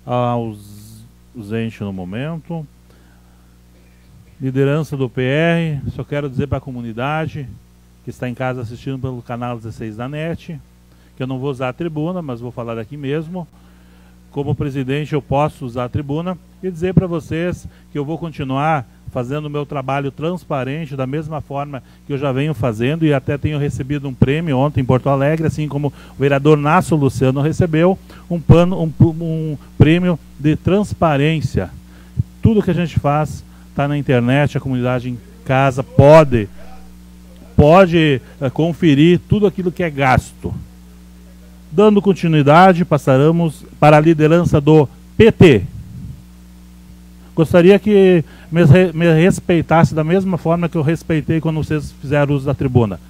Ausente no momento. Liderança do PR, só quero dizer para a comunidade que está em casa assistindo pelo canal 16 da NET, que eu não vou usar a tribuna, mas vou falar aqui mesmo. Como presidente eu posso usar a tribuna e dizer para vocês que eu vou continuar fazendo o meu trabalho transparente da mesma forma que eu já venho fazendo, e até tenho recebido um prêmio ontem em Porto Alegre, assim como o vereador Nácio Luciano recebeu um prêmio de transparência. Tudo que a gente faz está na internet, a comunidade em casa pode conferir tudo aquilo que é gasto. Dando continuidade, passaremos para a liderança do PT. Gostaria que me respeitasse da mesma forma que eu respeitei quando vocês fizeram uso da tribuna.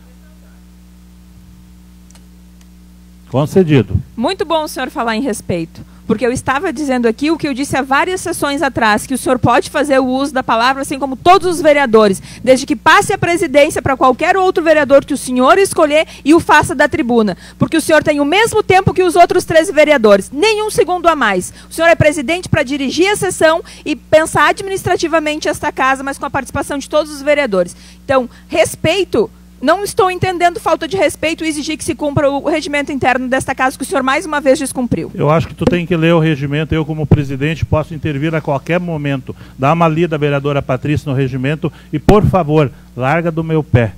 Concedido. Muito bom o senhor falar em respeito, porque eu estava dizendo aqui o que eu disse há várias sessões atrás, que o senhor pode fazer o uso da palavra, assim como todos os vereadores, desde que passe a presidência para qualquer outro vereador que o senhor escolher e o faça da tribuna, porque o senhor tem o mesmo tempo que os outros 13 vereadores, nenhum segundo a mais. O senhor é presidente para dirigir a sessão e pensar administrativamente esta casa, mas com a participação de todos os vereadores. Então, respeito. Não estou entendendo falta de respeito e exigir que se cumpra o regimento interno desta casa, que o senhor mais uma vez descumpriu. Eu acho que tu tem que ler o regimento. Eu, como presidente, posso intervir a qualquer momento. Dá uma lida, vereadora Patrícia, no regimento e, por favor, larga do meu pé.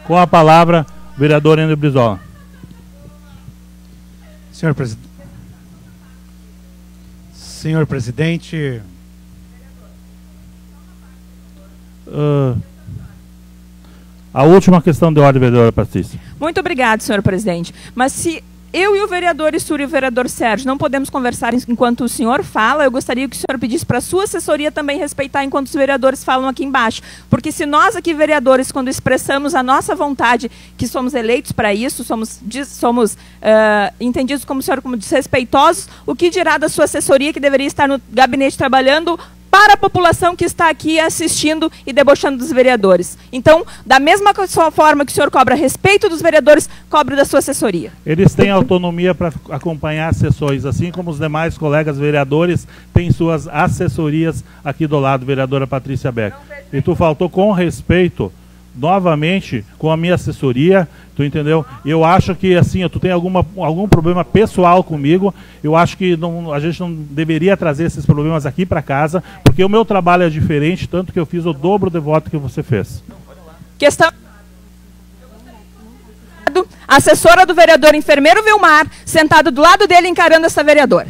Com a palavra, vereador Enio Brizola. Senhor presidente... A última questão de ordem, vereadora Patrícia. Muito obrigado, senhor presidente. Mas se eu e o vereador Istúrio e o vereador Sérgio não podemos conversar enquanto o senhor fala, eu gostaria que o senhor pedisse para a sua assessoria também respeitar enquanto os vereadores falam aqui embaixo. Porque se nós aqui, vereadores, quando expressamos a nossa vontade, que somos eleitos para isso, somos entendidos como o senhor como desrespeitosos, o que dirá da sua assessoria, que deveria estar no gabinete trabalhando para a população que está aqui assistindo e debochando dos vereadores? Então, da mesma forma que o senhor cobra respeito dos vereadores, cobre da sua assessoria. Eles têm autonomia para acompanhar as sessões, assim como os demais colegas vereadores têm suas assessorias aqui do lado, vereadora Patrícia Beck. E tu faltou com respeito, novamente, com a minha assessoria, tu entendeu? Eu acho que, assim, tu tem algum problema pessoal comigo. Eu acho que a gente não deveria trazer esses problemas aqui para casa, porque o meu trabalho é diferente, tanto que eu fiz o dobro de voto que você fez. Questão... Assessora do vereador enfermeiro Vilmar, sentado do lado dele encarando essa vereadora.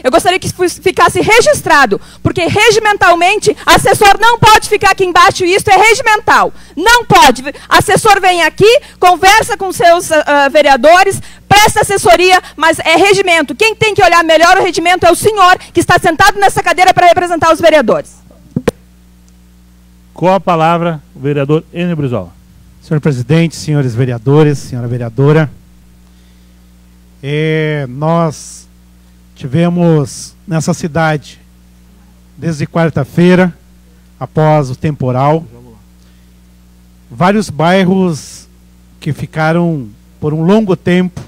Eu gostaria que ficasse registrado, porque regimentalmente, assessor não pode ficar aqui embaixo, e isso é regimental. Não pode. Assessor vem aqui, conversa com seus vereadores, presta assessoria, mas é regimento. Quem tem que olhar melhor o regimento é o senhor, que está sentado nessa cadeira para representar os vereadores. Com a palavra, o vereador Enio Brizola. Senhor presidente, senhores vereadores, senhora vereadora, nós tivemos nessa cidade, desde quarta-feira, após o temporal, vários bairros que ficaram por um longo tempo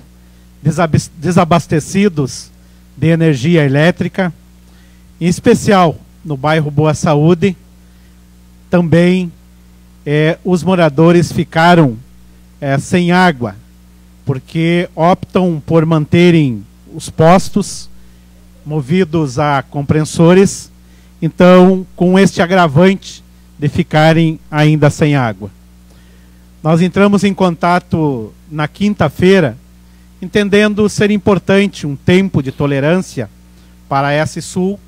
desabastecidos de energia elétrica, em especial no bairro Boa Saúde. Também os moradores ficaram sem água, porque optam por manterem os postos movidos a compressores, então com este agravante de ficarem ainda sem água. Nós entramos em contato na quinta-feira, entendendo ser importante um tempo de tolerância para a S-Sul,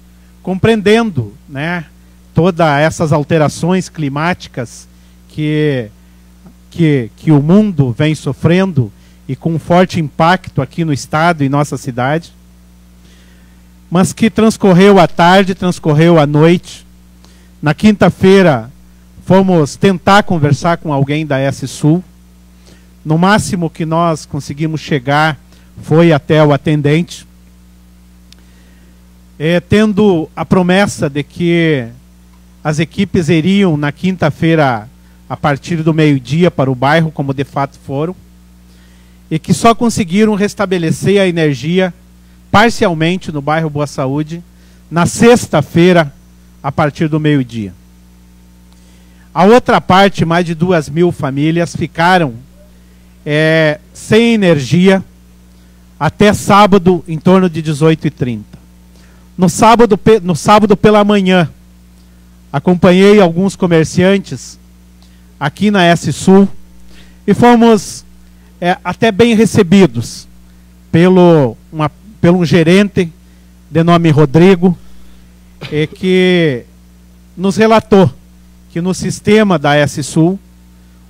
compreendendo, né, todas essas alterações climáticas que o mundo vem sofrendo e com um forte impacto aqui no estado e nossa cidade, mas que transcorreu a tarde, transcorreu a noite. Na quinta-feira fomos tentar conversar com alguém da S-Sul. No máximo que nós conseguimos chegar foi até o atendente, tendo a promessa de que as equipes iriam na quinta-feira a partir do meio-dia para o bairro, como de fato foram, e que só conseguiram restabelecer a energia parcialmente no bairro Boa Saúde, na sexta-feira, a partir do meio-dia. A outra parte, mais de 2.000 famílias, ficaram sem energia até sábado, em torno de 18h30. No sábado pela manhã, acompanhei alguns comerciantes aqui na S-Sul e fomos até bem recebidos pelo um gerente de nome Rodrigo, que nos relatou que no sistema da S-Sul,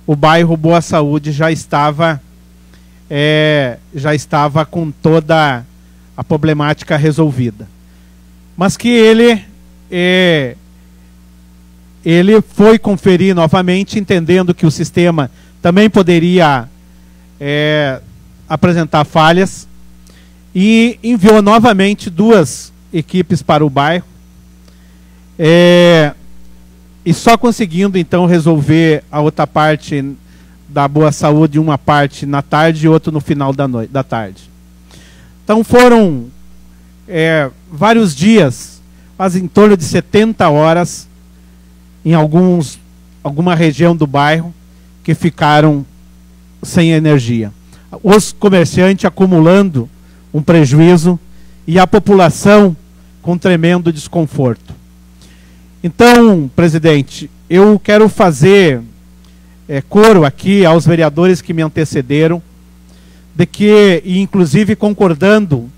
o bairro Boa Saúde já estava com toda a problemática resolvida. Mas que ele foi conferir novamente, entendendo que o sistema também poderia apresentar falhas, e enviou novamente 2 equipes para o bairro, e só conseguindo então resolver a outra parte da Boa Saúde, uma parte na tarde e outra no final da tarde. Então foram vários dias, quase em torno de 70 horas, em alguma região do bairro, que ficaram sem energia. Os comerciantes acumulando um prejuízo e a população com tremendo desconforto. Então, presidente, eu quero fazer coro aqui aos vereadores que me antecederam, de que, e inclusive concordando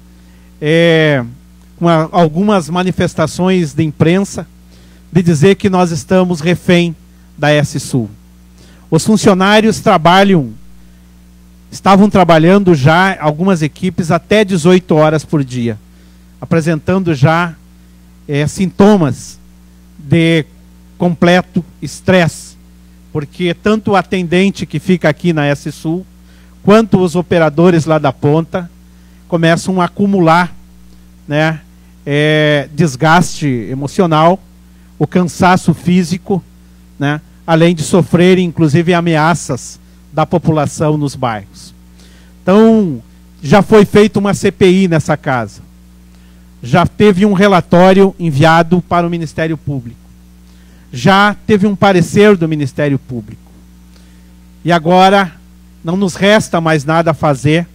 com algumas manifestações de imprensa, de dizer que nós estamos refém da S-Sul. Os funcionários estavam trabalhando já, algumas equipes, até 18 horas por dia, apresentando já sintomas de completo estresse, porque tanto o atendente que fica aqui na S-Sul, quanto os operadores lá da ponta, começam a acumular, né, desgaste emocional, o cansaço físico, né, além de sofrerem, inclusive, ameaças da população nos bairros. Então, já foi feita uma CPI nessa casa. Já teve um relatório enviado para o Ministério Público. Já teve um parecer do Ministério Público. E agora não nos resta mais nada a fazer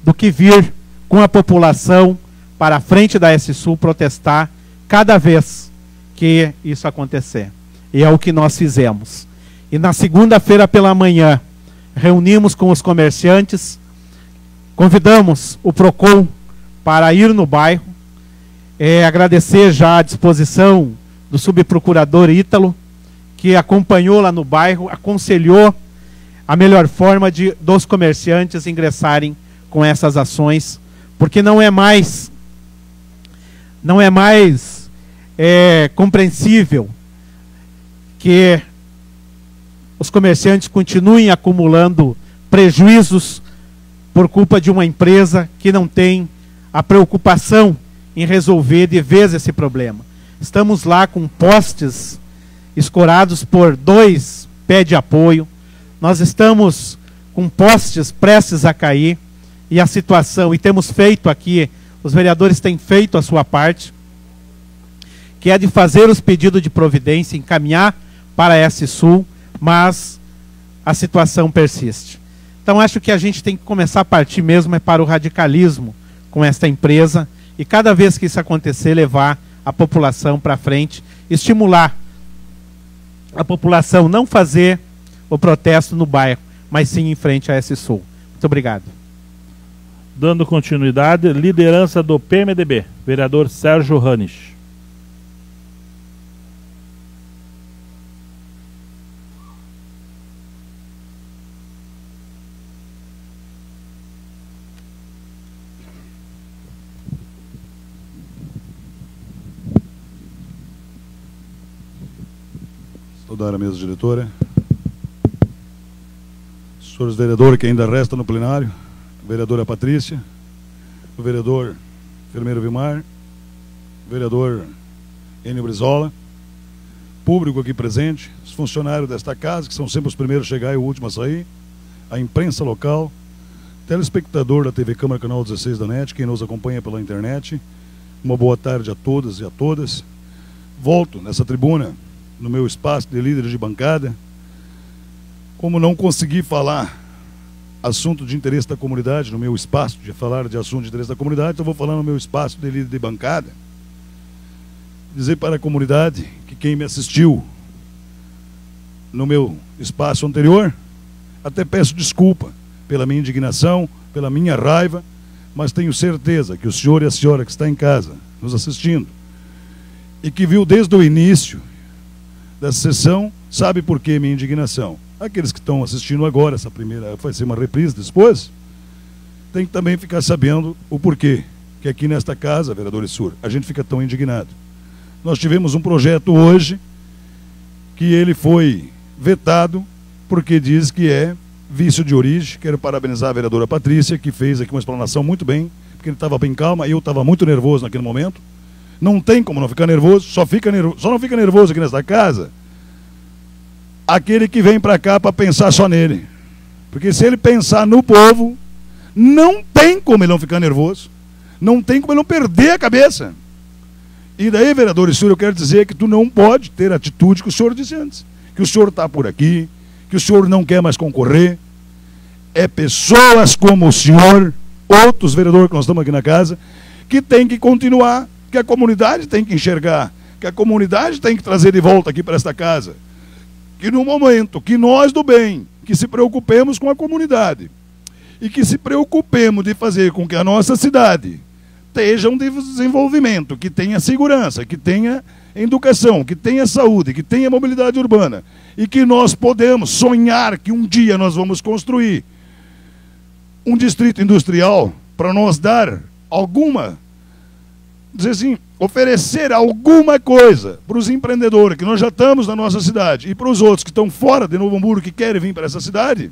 do que vir com a população para a frente da S-Sul protestar cada vez que isso acontecer. E é o que nós fizemos. E na segunda-feira pela manhã, reunimos com os comerciantes, convidamos o PROCON para ir no bairro, agradecer já a disposição do subprocurador Ítalo, que acompanhou lá no bairro, aconselhou a melhor forma dos comerciantes ingressarem com essas ações, porque não é mais compreensível que os comerciantes continuem acumulando prejuízos por culpa de uma empresa que não tem a preocupação em resolver de vez esse problema. Estamos lá com postes escorados por 2 pés de apoio, nós estamos com postes prestes a cair, e a situação, e temos feito aqui, os vereadores têm feito a sua parte, que é de fazer os pedidos de providência, encaminhar para a S-Sul, mas a situação persiste. Então acho que a gente tem que começar a partir mesmo para o radicalismo com esta empresa, e cada vez que isso acontecer, levar a população para frente, estimular a população não fazer o protesto no bairro, mas sim em frente à S-Sul. Muito obrigado. Dando continuidade, liderança do PMDB, vereador Sérgio Ranisch. Saudar a mesa diretora, senhores vereadores que ainda restam no plenário, a vereadora Patrícia, o vereador Enfermeiro Vilmar, o vereador Enio Brizola, público aqui presente, os funcionários desta casa, que são sempre os primeiros a chegar e o último a sair, a imprensa local, telespectador da TV Câmara Canal 16 da NET, quem nos acompanha pela internet, uma boa tarde a todas e a todas. Volto nessa tribuna, no meu espaço de líder de bancada. Como não consegui falar assunto de interesse da comunidade no meu espaço, de falar de assunto de interesse da comunidade, então vou falar no meu espaço de líder de bancada. Dizer para a comunidade que quem me assistiu no meu espaço anterior, até peço desculpa pela minha indignação, pela minha raiva, mas tenho certeza que o senhor e a senhora que está em casa, nos assistindo, e que viu desde o início dessa sessão, sabe por que minha indignação. Aqueles que estão assistindo agora, essa primeira, vai ser uma reprise depois, tem que também ficar sabendo o porquê, que aqui nesta casa, vereador Issur, a gente fica tão indignado. Nós tivemos um projeto hoje, que ele foi vetado, porque diz que é vício de origem. Quero parabenizar a vereadora Patrícia, que fez aqui uma explanação muito bem, porque ele estava bem calma, e eu estava muito nervoso naquele momento. Não tem como não ficar nervoso, só não fica nervoso aqui nesta casa aquele que vem para cá para pensar só nele. Porque se ele pensar no povo, não tem como ele não ficar nervoso, não tem como ele não perder a cabeça. E daí, vereador Issur, eu quero dizer que tu não pode ter a atitude que o senhor disse antes, que o senhor está por aqui, que o senhor não quer mais concorrer. É pessoas como o senhor, outros vereadores que nós estamos aqui na casa, que tem que continuar, que a comunidade tem que enxergar, que a comunidade tem que trazer de volta aqui para esta casa. Que no momento que nós do bem, que se preocupemos com a comunidade, e que se preocupemos de fazer com que a nossa cidade esteja um desenvolvimento, que tenha segurança, que tenha educação, que tenha saúde, que tenha mobilidade urbana, e que nós podemos sonhar que um dia nós vamos construir um distrito industrial para nós dar alguma, dizer assim, oferecer alguma coisa para os empreendedores que nós já estamos na nossa cidade e para os outros que estão fora de Novo Hamburgo que querem vir para essa cidade.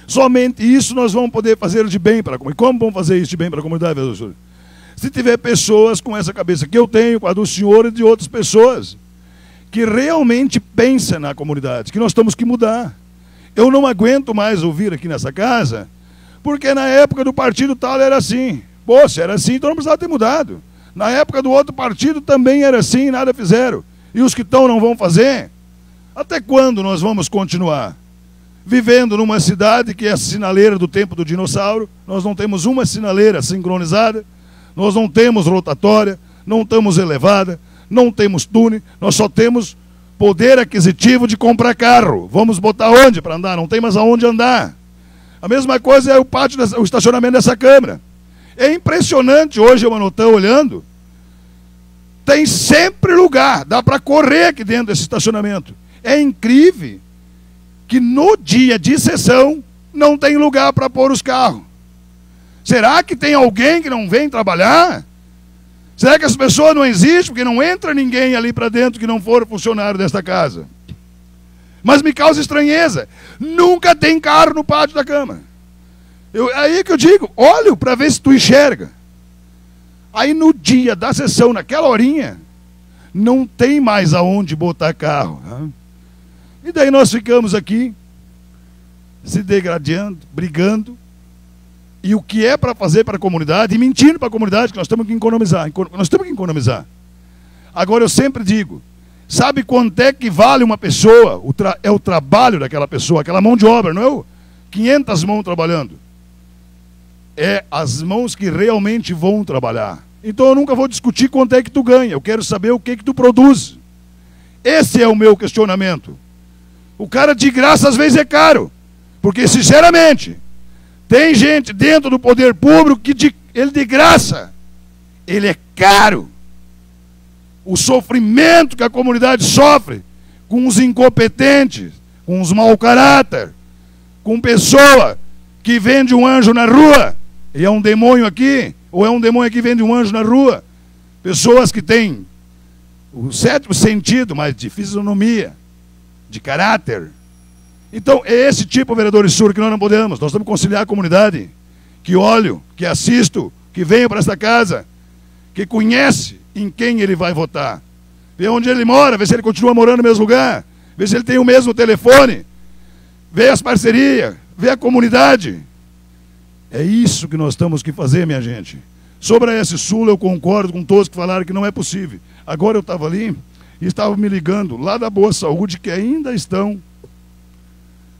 Somente isso nós vamos poder fazer de bem para a comunidade. Como vamos fazer isso de bem para a comunidade, vereador? Se tiver pessoas com essa cabeça que eu tenho, com a do senhor e de outras pessoas, que realmente pensam na comunidade, que nós temos que mudar. Eu não aguento mais ouvir aqui nessa casa, porque na época do partido tal era assim. Pô, se era assim, então não precisava ter mudado. Na época do outro partido também era assim, nada fizeram. E os que estão não vão fazer? Até quando nós vamos continuar vivendo numa cidade que é a sinaleira do tempo do dinossauro? Nós não temos uma sinaleira sincronizada, nós não temos rotatória, não temos elevada, não temos túnel, nós só temos poder aquisitivo de comprar carro. Vamos botar onde para andar? Não tem mais aonde andar. A mesma coisa é o pátio, o estacionamento dessa Câmara. É impressionante, hoje eu estou olhando, tem sempre lugar, dá para correr aqui dentro desse estacionamento. É incrível que no dia de sessão não tem lugar para pôr os carros. Será que tem alguém que não vem trabalhar? Será que as pessoas não existem porque não entra ninguém ali para dentro que não for funcionário desta casa? Mas me causa estranheza, nunca tem carro no pátio da Câmara. Aí que eu digo, olho para ver se tu enxerga. Aí no dia da sessão, naquela horinha, não tem mais aonde botar carro. Né? E daí nós ficamos aqui, se degradando, brigando, e o que é para fazer para a comunidade, e mentindo para a comunidade, que nós temos que economizar. Nós temos que economizar. Agora eu sempre digo, sabe quanto é que vale uma pessoa? É o trabalho daquela pessoa, aquela mão de obra, não é 500 mãos trabalhando. É as mãos que realmente vão trabalhar. Então eu nunca vou discutir quanto é que tu ganha, eu quero saber o que tu produz. Esse é o meu questionamento. O cara de graça às vezes é caro, porque sinceramente, tem gente dentro do poder público que ele de graça, ele é caro. O sofrimento que a comunidade sofre com os incompetentes, com os mau caráter, com pessoa que vende um anjo na rua, e é um demônio aqui, ou é um demônio que vende um anjo na rua. Pessoas que têm o sétimo sentido, mas de fisionomia, de caráter. Então, é esse tipo, vereador Issur, que nós não podemos. Nós temos que conciliar a comunidade, que olho, que assisto, que venha para esta casa, que conhece em quem ele vai votar. Vê onde ele mora, vê se ele continua morando no mesmo lugar, vê se ele tem o mesmo telefone, vê as parcerias, vê a comunidade. É isso que nós temos que fazer, minha gente. Sobre a S-Sul, eu concordo com todos que falaram que não é possível. Agora eu estava ali e estava me ligando lá da Boa Saúde, que ainda estão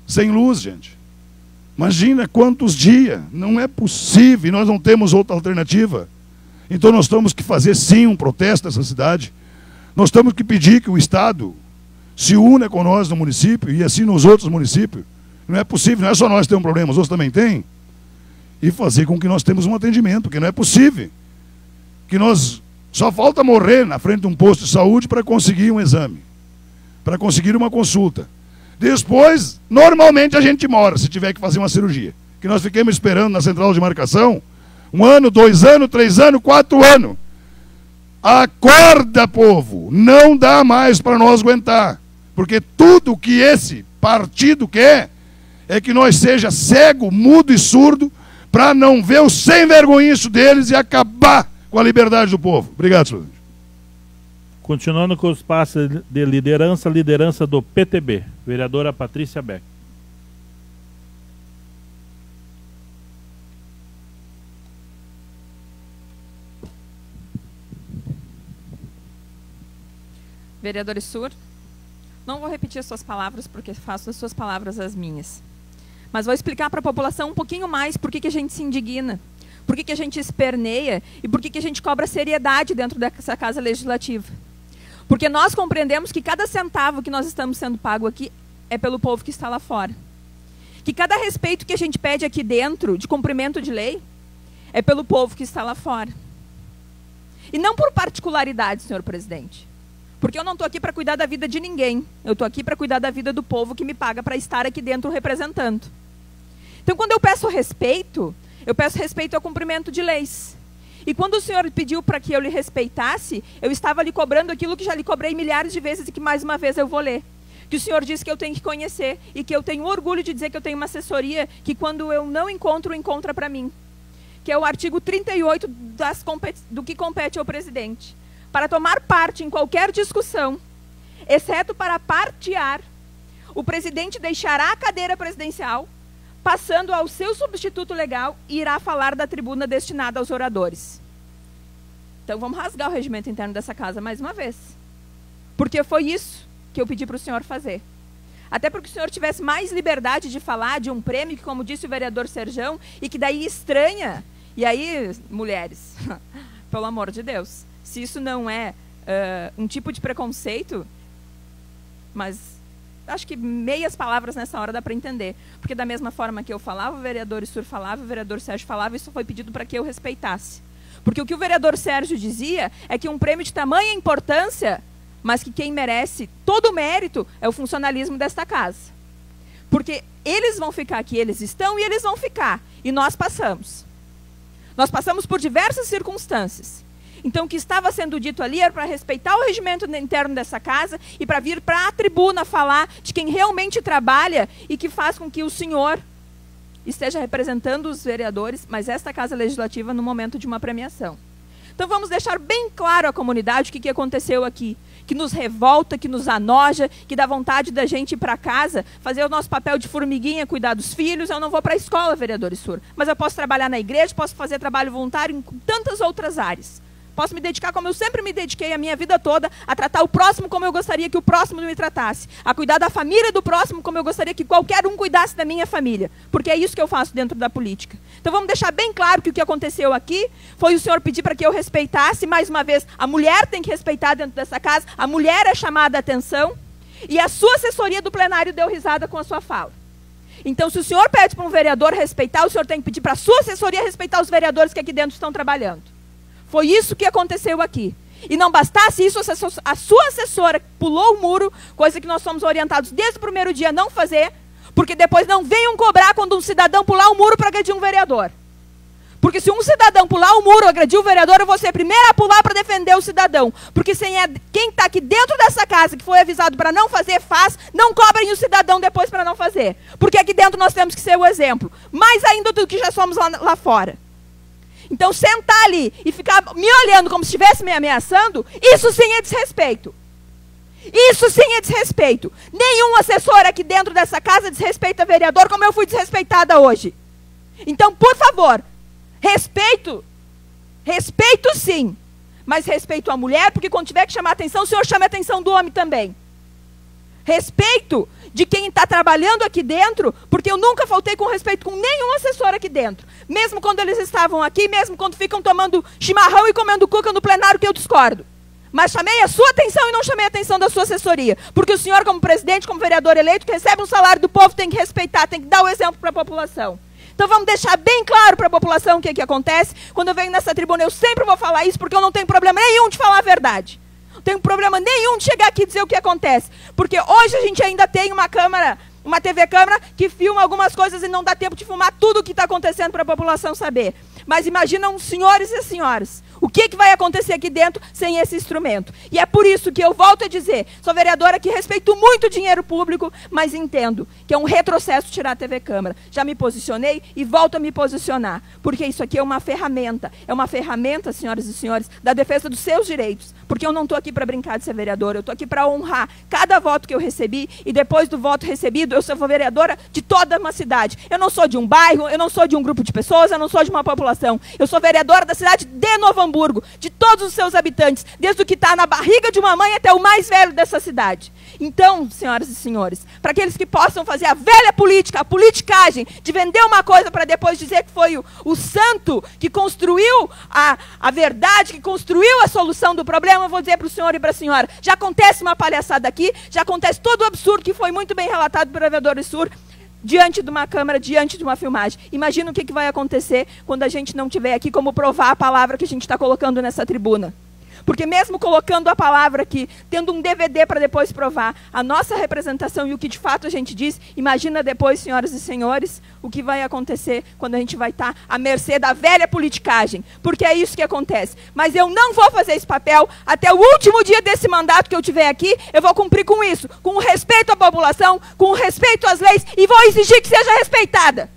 sem luz, gente. Imagina quantos dias. Não é possível, nós não temos outra alternativa. Então nós temos que fazer sim um protesto nessa cidade. Nós temos que pedir que o Estado se una com nós no município e assim nos outros municípios. Não é possível, não é só nós que temos problema, os outros também têm. E fazer com que nós temos um atendimento, porque não é possível. Que nós só falta morrer na frente de um posto de saúde para conseguir um exame, para conseguir uma consulta. Depois, normalmente a gente morre se tiver que fazer uma cirurgia. Que nós fiquemos esperando na central de marcação 1 ano, 2 anos, 3 anos, 4 anos. Acorda, povo! Não dá mais para nós aguentar. Porque tudo que esse partido quer é que nós seja cego, mudo e surdo para não ver o sem vergonhice deles e acabar com a liberdade do povo. Obrigado, senhor. Continuando com os passos de liderança do PTB, vereadora Patrícia Beck. Vereador Issur, não vou repetir as suas palavras, porque faço as suas palavras as minhas. Mas vou explicar para a população um pouquinho mais por que a gente se indigna, por que a gente esperneia e por que a gente cobra seriedade dentro dessa Casa Legislativa. Porque nós compreendemos que cada centavo que nós estamos sendo pago aqui é pelo povo que está lá fora. Que cada respeito que a gente pede aqui dentro, de cumprimento de lei, é pelo povo que está lá fora. E não por particularidade, senhor presidente. Porque eu não estou aqui para cuidar da vida de ninguém. Eu estou aqui para cuidar da vida do povo que me paga para estar aqui dentro representando. Então, quando eu peço respeito ao cumprimento de leis. E quando o senhor pediu para que eu lhe respeitasse, eu estava lhe cobrando aquilo que já lhe cobrei milhares de vezes e que mais uma vez eu vou ler. Que o senhor disse que eu tenho que conhecer e que eu tenho orgulho de dizer que eu tenho uma assessoria que quando eu não encontro, encontra para mim. Que é o artigo 38 do que compete ao presidente. Para tomar parte em qualquer discussão, exceto para partear, o presidente deixará a cadeira presidencial, passando ao seu substituto legal e irá falar da tribuna destinada aos oradores. Então vamos rasgar o regimento interno dessa casa mais uma vez. Porque foi isso que eu pedi para o senhor fazer. Até porque o senhor tivesse mais liberdade de falar de um prêmio que, como disse o vereador Serjão, e que daí estranha. E aí, mulheres, pelo amor de Deus, se isso não é um tipo de preconceito, mas acho que meias palavras nessa hora dá para entender. Porque da mesma forma que eu falava, o vereador Issur falava, o vereador Sérgio falava, isso foi pedido para que eu respeitasse. Porque o que o vereador Sérgio dizia é que um prêmio de tamanha importância, mas que quem merece todo o mérito é o funcionalismo desta casa. Porque eles vão ficar aqui, eles estão e eles vão ficar. E nós passamos. Nós passamos por diversas circunstâncias. Então, o que estava sendo dito ali era para respeitar o regimento interno dessa casa e para vir para a tribuna falar de quem realmente trabalha e que faz com que o senhor esteja representando os vereadores, mas esta Casa Legislativa no momento de uma premiação. Então, vamos deixar bem claro à comunidade o que aconteceu aqui, que nos revolta, que nos anoja, que dá vontade da gente ir para casa, fazer o nosso papel de formiguinha, cuidar dos filhos. Eu não vou para a escola, vereador Issur, mas eu posso trabalhar na igreja, posso fazer trabalho voluntário em tantas outras áreas. Posso me dedicar, como eu sempre me dediquei a minha vida toda, a tratar o próximo como eu gostaria que o próximo me tratasse. A cuidar da família do próximo como eu gostaria que qualquer um cuidasse da minha família. Porque é isso que eu faço dentro da política. Então vamos deixar bem claro que o que aconteceu aqui foi o senhor pedir para que eu respeitasse. Mais uma vez, a mulher tem que respeitar dentro dessa casa. A mulher é chamada a atenção. E a sua assessoria do plenário deu risada com a sua fala. Então, se o senhor pede para um vereador respeitar, o senhor tem que pedir para a sua assessoria respeitar os vereadores que aqui dentro estão trabalhando. Foi isso que aconteceu aqui. E não bastasse isso, a sua assessora pulou o muro, coisa que nós somos orientados desde o primeiro dia a não fazer, porque depois não venham cobrar quando um cidadão pular o muro para agredir um vereador. Porque se um cidadão pular o muro, agredir o vereador, eu vou ser a primeira a pular para defender o cidadão. Porque quem está aqui dentro dessa casa, que foi avisado para não fazer, faz, não cobrem o cidadão depois para não fazer. Porque aqui dentro nós temos que ser o exemplo. Mais ainda do que já somos lá fora. Então, sentar ali e ficar me olhando como se estivesse me ameaçando, isso sim é desrespeito. Isso sim é desrespeito. Nenhum assessor aqui dentro dessa casa desrespeita vereador como eu fui desrespeitada hoje. Então, por favor, respeito sim, mas respeito a mulher, porque quando tiver que chamar atenção, o senhor chame a atenção do homem também. Respeito de quem está trabalhando aqui dentro, porque eu nunca faltei com respeito com nenhum assessor aqui dentro. Mesmo quando eles estavam aqui, mesmo quando ficam tomando chimarrão e comendo cuca no plenário, que eu discordo. Mas chamei a sua atenção e não chamei a atenção da sua assessoria. Porque o senhor, como presidente, como vereador eleito, que recebe um salário do povo, tem que respeitar, tem que dar o exemplo para a população. Então vamos deixar bem claro para a população o que acontece. Quando eu venho nessa tribuna, eu sempre vou falar isso, porque eu não tenho problema nenhum de falar a verdade. Não tenho problema nenhum de chegar aqui e dizer o que acontece. Porque hoje a gente ainda tem uma câmera, uma TV câmera, que filma algumas coisas e não dá tempo de filmar tudo o que está acontecendo para a população saber. Mas imaginam os senhores e as senhoras. O que vai acontecer aqui dentro sem esse instrumento? E é por isso que eu volto a dizer, sou vereadora que respeito muito o dinheiro público, mas entendo que é um retrocesso tirar a TV Câmara. Já me posicionei e volto a me posicionar, porque isso aqui é uma ferramenta, senhoras e senhores, da defesa dos seus direitos. Porque eu não estou aqui para brincar de ser vereadora, eu estou aqui para honrar cada voto que eu recebi, e depois do voto recebido, eu sou vereadora de toda uma cidade. Eu não sou de um bairro, eu não sou de um grupo de pessoas, eu não sou de uma população. Eu sou vereadora da cidade de Novo Hamburgo, de todos os seus habitantes, desde o que está na barriga de uma mãe até o mais velho dessa cidade. Então, senhoras e senhores, para aqueles que possam fazer a velha política, a politicagem, de vender uma coisa para depois dizer que foi o santo que construiu a verdade, que construiu a solução do problema, eu vou dizer para o senhor e para a senhora, já acontece uma palhaçada aqui, já acontece todo o absurdo que foi muito bem relatado pelo vereador Sur, diante de uma câmera, diante de uma filmagem. Imagina o que vai acontecer quando a gente não tiver aqui como provar a palavra que a gente está colocando nessa tribuna. Porque mesmo colocando a palavra aqui, tendo um DVD para depois provar a nossa representação e o que de fato a gente diz, imagina depois, senhoras e senhores, o que vai acontecer quando a gente vai estar à mercê da velha politicagem. Porque é isso que acontece. Mas eu não vou fazer esse papel até o último dia desse mandato que eu tiver aqui, eu vou cumprir com isso, com o respeito à população, com o respeito às leis, e vou exigir que seja respeitada.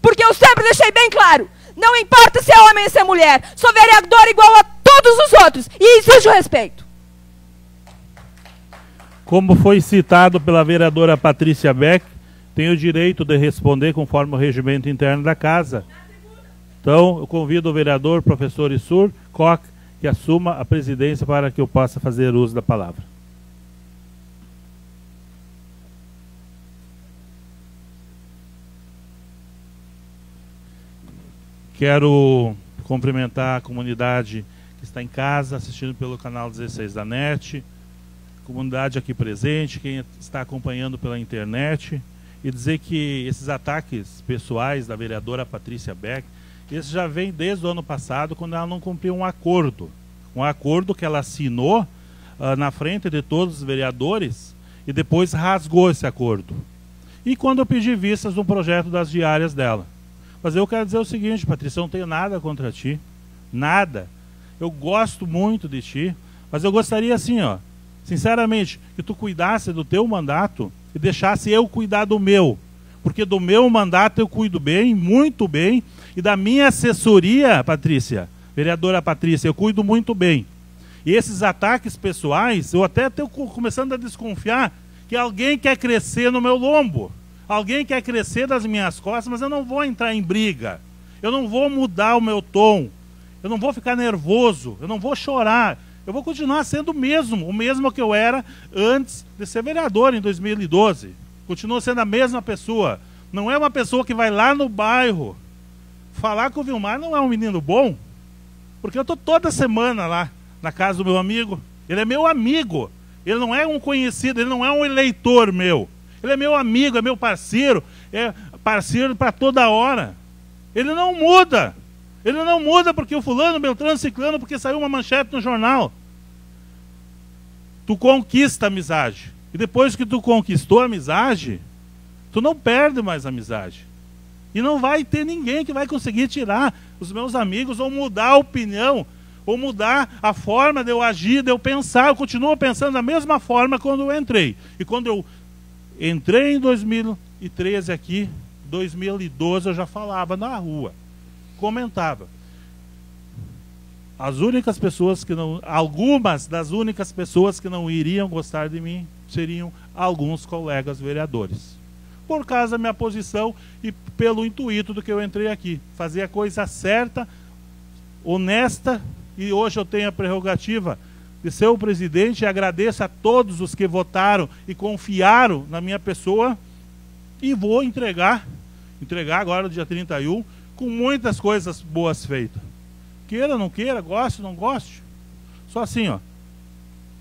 Porque eu sempre deixei bem claro, não importa se é homem ou se é mulher, sou vereador igual a todos os outros, e exijo respeito. Como foi citado pela vereadora Patrícia Beck, tenho o direito de responder conforme o regimento interno da casa. Então, eu convido o vereador, professor Sur Koch, que assuma a presidência para que eu possa fazer uso da palavra. Quero cumprimentar a comunidade que está em casa, assistindo pelo canal 16 da NET, comunidade aqui presente, quem está acompanhando pela internet, e dizer que esses ataques pessoais da vereadora Patrícia Beck, esses já vem desde o ano passado, quando ela não cumpriu um acordo que ela assinou na frente de todos os vereadores, e depois rasgou esse acordo. E quando eu pedi vistas no projeto das diárias dela. Mas eu quero dizer o seguinte, Patrícia, eu não tenho nada contra ti, nada. Eu gosto muito de ti, mas eu gostaria assim, ó, sinceramente, que tu cuidasse do teu mandato e deixasse eu cuidar do meu. Porque do meu mandato eu cuido bem, muito bem, e da minha assessoria, Patrícia, vereadora Patrícia, eu cuido muito bem. E esses ataques pessoais, eu até estou começando a desconfiar que alguém quer crescer no meu lombo. Alguém quer crescer das minhas costas, mas eu não vou entrar em briga. Eu não vou mudar o meu tom. Eu não vou ficar nervoso, eu não vou chorar. Eu vou continuar sendo o mesmo que eu era antes de ser vereador em 2012. Continuo sendo a mesma pessoa. Não é uma pessoa que vai lá no bairro falar que o Vilmar não é um menino bom, porque eu estou toda semana lá na casa do meu amigo. Ele é meu amigo. Ele não é um conhecido, ele não é um eleitor meu. Ele é meu amigo, é meu parceiro, é parceiro para toda hora. Ele não muda. Ele não muda porque o fulano, beltrano, ciclano, porque saiu uma manchete no jornal. Tu conquista a amizade. E depois que tu conquistou a amizade, tu não perde mais a amizade. E não vai ter ninguém que vai conseguir tirar os meus amigos ou mudar a opinião, ou mudar a forma de eu agir, de eu pensar. Eu continuo pensando da mesma forma quando eu entrei. E quando eu entrei em 2013 aqui, 2012 eu já falava na rua, comentava. As únicas pessoas que não, algumas das únicas pessoas que não iriam gostar de mim seriam alguns colegas vereadores. por causa da minha posição e pelo intuito do que eu entrei aqui. Fazer a coisa certa, honesta, e hoje eu tenho a prerrogativa de ser o presidente, e agradeço a todos os que votaram e confiaram na minha pessoa, e vou entregar agora no dia 31, com muitas coisas boas feitas. Queira, não queira, goste, não goste. Só assim, ó.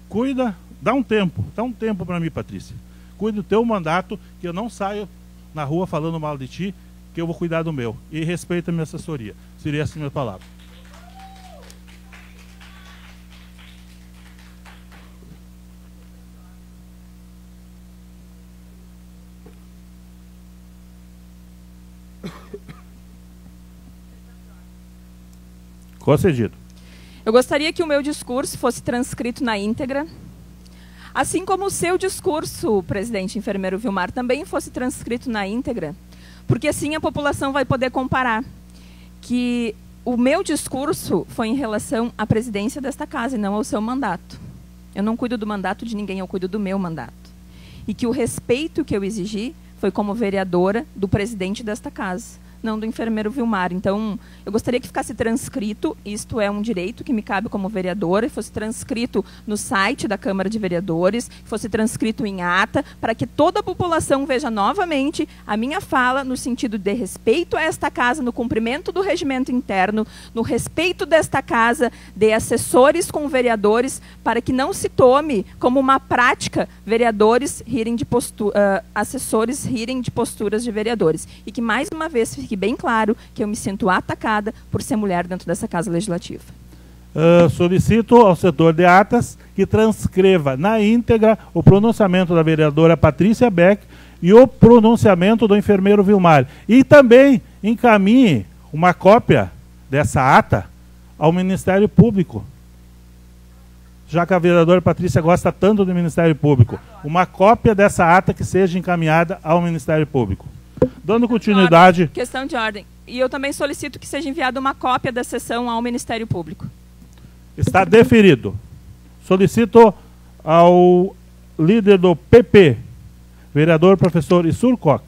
Cuida, dá um tempo para mim, Patrícia. Cuida do teu mandato, que eu não saio na rua falando mal de ti, que eu vou cuidar do meu. E respeita a minha assessoria. Seria essa a minha palavra. Concedido. Eu gostaria que o meu discurso fosse transcrito na íntegra, assim como o seu discurso, presidente enfermeiro Vilmar, também fosse transcrito na íntegra, porque assim a população vai poder comparar que o meu discurso foi em relação à presidência desta casa e não ao seu mandato. Eu não cuido do mandato de ninguém, eu cuido do meu mandato. E que o respeito que eu exigi foi como vereadora do presidente desta casa, não do enfermeiro Vilmar. Então, eu gostaria que ficasse transcrito, isto é um direito que me cabe como vereadora, fosse transcrito no site da Câmara de Vereadores, fosse transcrito em ata, para que toda a população veja novamente a minha fala no sentido de respeito a esta casa, no cumprimento do regimento interno, no respeito desta casa, de assessores com vereadores, para que não se tome como uma prática vereadores rirem de assessores rirem de posturas de vereadores. E que, mais uma vez, fique bem claro que eu me sinto atacada por ser mulher dentro dessa Casa Legislativa. Solicito ao setor de atas que transcreva na íntegra o pronunciamento da vereadora Patrícia Beck e o pronunciamento do enfermeiro Vilmar. E também encaminhe uma cópia dessa ata ao Ministério Público. Já que a vereadora Patrícia gosta tanto do Ministério Público. Uma cópia dessa ata que seja encaminhada ao Ministério Público. Dando continuidade... Questão de ordem. E eu também solicito que seja enviada uma cópia da sessão ao Ministério Público. Está deferido. Solicito ao líder do PP, vereador professor Issur Cox.